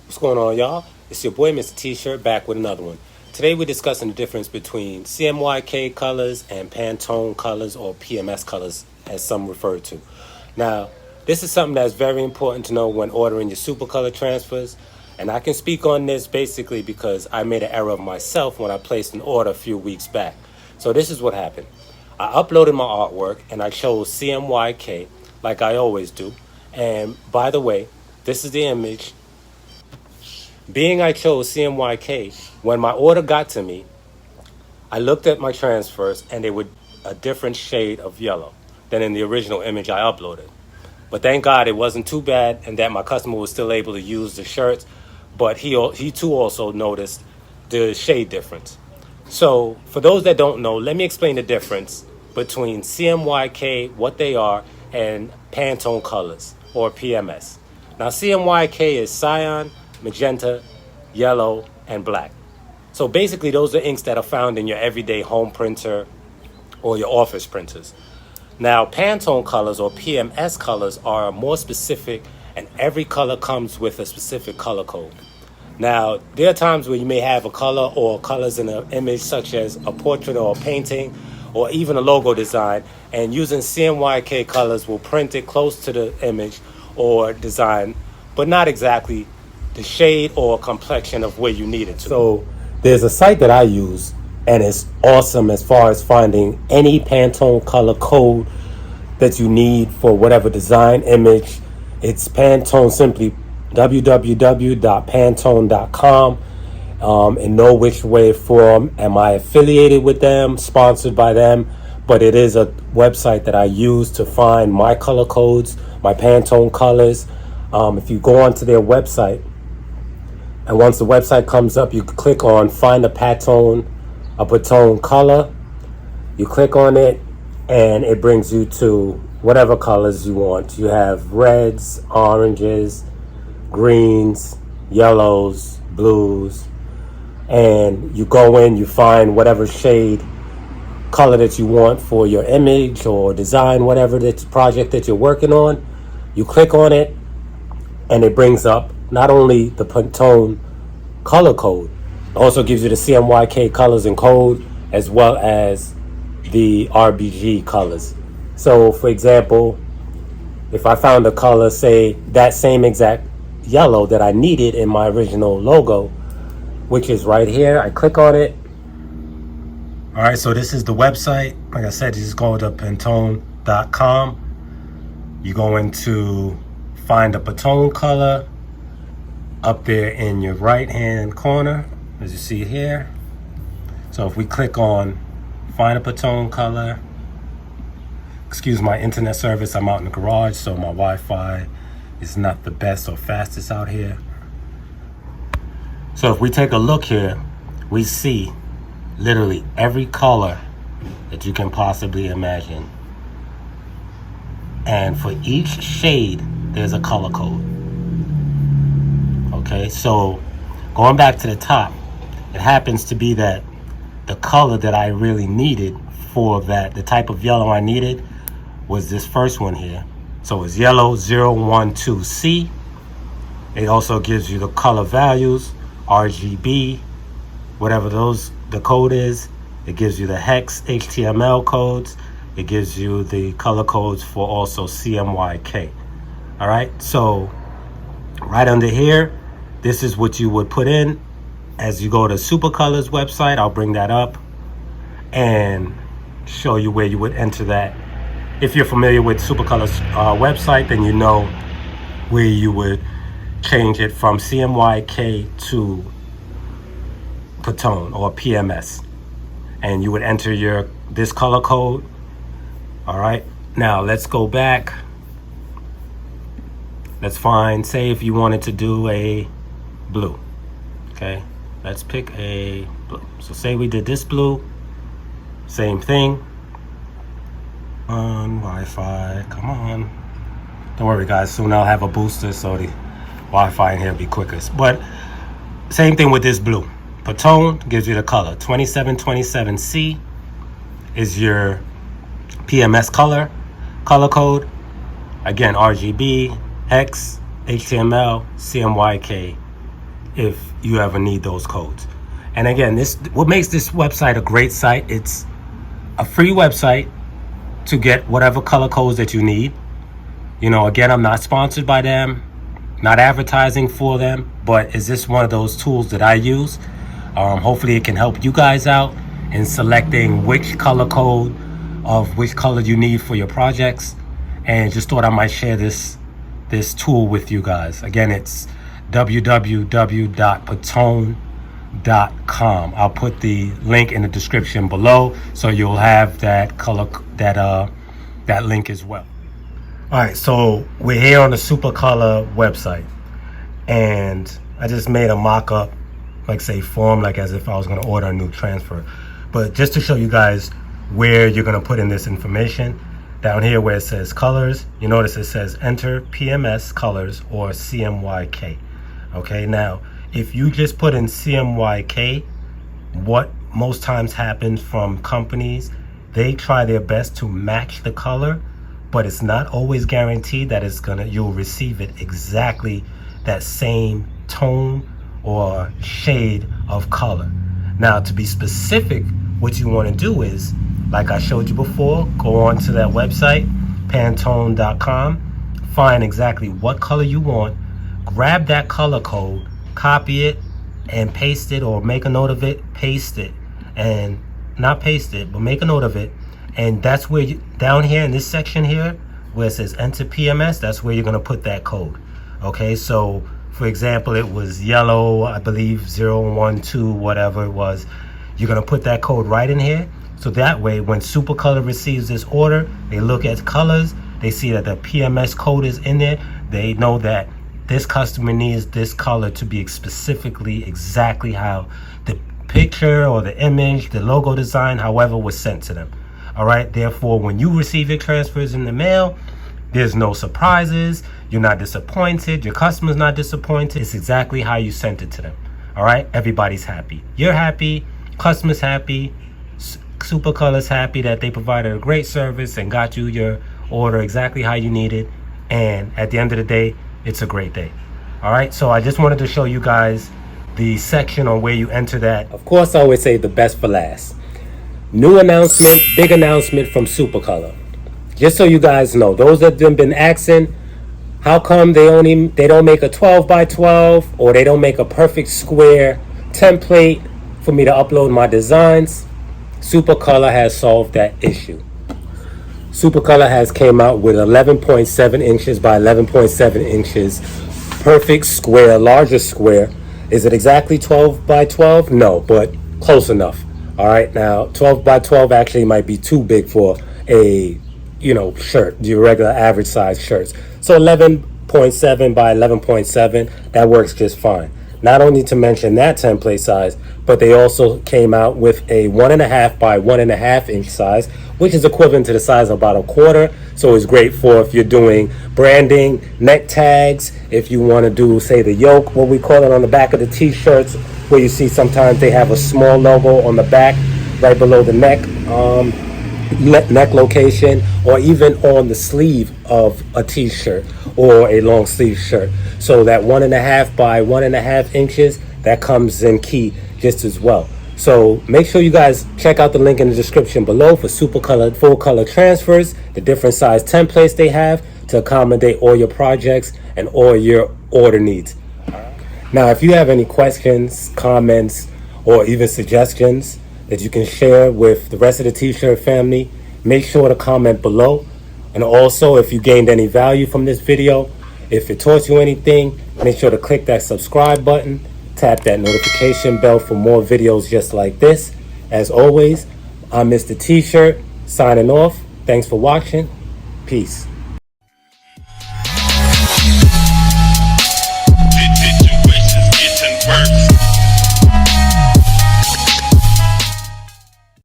What's going on, y'all? It's your boy, Mr. T-Shirt, back with another one. Today we're discussing the difference between CMYK colors and Pantone colors, or PMS colors, as some refer to. Now, this is something that's very important to know when ordering your Supercolor transfers. And I can speak on this basically because I made an error of myself when I placed an order a few weeks back. So this is what happened. I uploaded my artwork and I chose CMYK like I always do. And by the way, this is the image. Being I chose CMYK, when my order got to me, I looked at my transfers and they were a different shade of yellow than in the original image I uploaded. But thank God it wasn't too bad and that my customer was still able to use the shirts, but he too also noticed the shade difference. So for those that don't know, let me explain the difference between CMYK, what they are, and Pantone colors, or PMS. Now CMYK is cyan, magenta, yellow, and black. So basically those are inks that are found in your everyday home printer or your office printers. Now Pantone colors, or PMS colors, are more specific, and every color comes with a specific color code. Now there are times where you may have a color or colors in an image, such as a portrait or a painting or even a logo design, and using CMYK colors will print it close to the image or design, but not exactly the shade or complexion of where you need it to. So there's a site that I use, and it's awesome as far as finding any Pantone color code that you need for whatever design, image. It's Pantone, simply www.pantone.com. In no which way form am I affiliated with them, sponsored by them, but it is a website that I use to find my color codes, my Pantone colors. If you go onto their website, and once the website comes up, you click on find a Pantone color. You click on it and it brings you to whatever colors you want. You have reds, oranges, greens, yellows, blues, and you go in, you find whatever shade color that you want for your image or design, whatever that project that you're working on. You click on it and it brings up not only the Pantone color code, it also gives you the CMYK colors and code, as well as the RBG colors. So for example, if I found a color, say that same exact yellow that I needed in my original logo, which is right here, I click on it. All right, so this is the website. Like I said, you just go to Pantone.com. You go into find a Pantone color up there in your right hand corner, as you see here. So if we click on find a Pantone color, excuse my internet service, I'm out in the garage, so my Wi-Fi is not the best or fastest out here. So if we take a look here, we see literally every color that you can possibly imagine. And for each shade, there's a color code. Okay, so going back to the top, it happens to be that the color that I really needed for that, the type of yellow I needed, was this first one here. So it's yellow 012C. It also gives you the color values, RGB, whatever the code is. It gives you the hex HTML codes. It gives you the color codes for also CMYK. All right, so right under here, this is what you would put in as you go to Supercolor's website. I'll bring that up and show you where you would enter that. If you're familiar with Supercolor's website, then you know where you would change it from CMYK to Pantone or PMS, and you would enter this color code. All right, now let's go back. Let's find, say if you wanted to do a blue. Okay, let's pick a blue. So say we did this blue, same thing. On Wi-Fi, come on. Don't worry guys, soon I'll have a booster so the Wi-Fi in here will be quicker. But same thing with this blue. Pantone gives you the color. 2727C is your PMS color code. Again, RGB, hex, HTML, CMYK, if you ever need those codes. And again, what makes this website a great site, it's a free website to get whatever color codes that you need. You know, again, I'm not sponsored by them, not advertising for them, but is this one of those tools that I use? Hopefully it can help you guys out in selecting which color code of which color you need for your projects. And just thought I might share this tool with you guys. Again, it's www.pantone.com. I'll put the link in the description below, so you'll have that that link as well. All right, so we're here on the Supercolor website, and I just made a mock-up, like say form, like as if I was going to order a new transfer. But just to show you guys where you're going to put in this information, down here where it says colors, you notice it says enter PMS colors or CMYK. Okay, now if you just put in CMYK, what most times happens from companies, they try their best to match the color, but it's not always guaranteed that you'll receive it exactly that same tone or shade of color. Now, to be specific, what you want to do is, like I showed you before, go on to that website, Pantone.com, find exactly what color you want, grab that color code, copy it, and paste it, or make a note of it, paste it, and not paste it, but make a note of it. And that's where down here in this section here, where it says enter PMS, that's where you're going to put that code. Okay, so for example, it was yellow, I believe 012, whatever it was. You're going to put that code right in here. So that way, when Supercolor receives this order, they look at colors, they see that the PMS code is in there, they know that this customer needs this color to be specifically exactly how the picture or the image, the logo design, however was sent to them. All right, therefore, when you receive your transfers in the mail, there's no surprises, you're not disappointed, your customer's not disappointed, it's exactly how you sent it to them. All right, everybody's happy. You're happy, customer's happy, Supercolor's happy that they provided a great service and got you your order exactly how you need it. And at the end of the day, it's a great day. All right, so I just wanted to show you guys the section on where you enter that. Of course, I always say the best for last. New announcement, big announcement from Supercolor. Just so you guys know, those that have been asking, how come they don't make a 12 by 12 or they don't make a perfect square template for me to upload my designs? Supercolor has solved that issue. Supercolor has came out with 11.7 inches by 11.7 inches, perfect square, larger square. Is it exactly 12 by 12? No, but close enough. All right, now 12 by 12 actually might be too big for a, shirt, your regular average size shirts. So 11.7 by 11.7, that works just fine. Not only to mention that template size, but they also came out with a 1.5 by 1.5 inch size, which is equivalent to the size of about a quarter. So it's great for if you're doing branding, neck tags, if you want to do, say, the yoke, what we call it on the back of the t-shirts, where you see sometimes they have a small logo on the back, right below the neck location, or even on the sleeve of a t-shirt or a long sleeve shirt. So that 1.5 by 1.5 inches, that comes in key just as well. So make sure you guys check out the link in the description below for Supercolor full color transfers, the different size templates they have to accommodate all your projects and all your order needs. Now, if you have any questions, comments, or even suggestions that you can share with the rest of the t-shirt family, make sure to comment below. And also, if you gained any value from this video, if it taught you anything, make sure to click that subscribe button, tap that notification bell for more videos just like this. As always, I'm Mr. T-Shirt, signing off. Thanks for watching. Peace.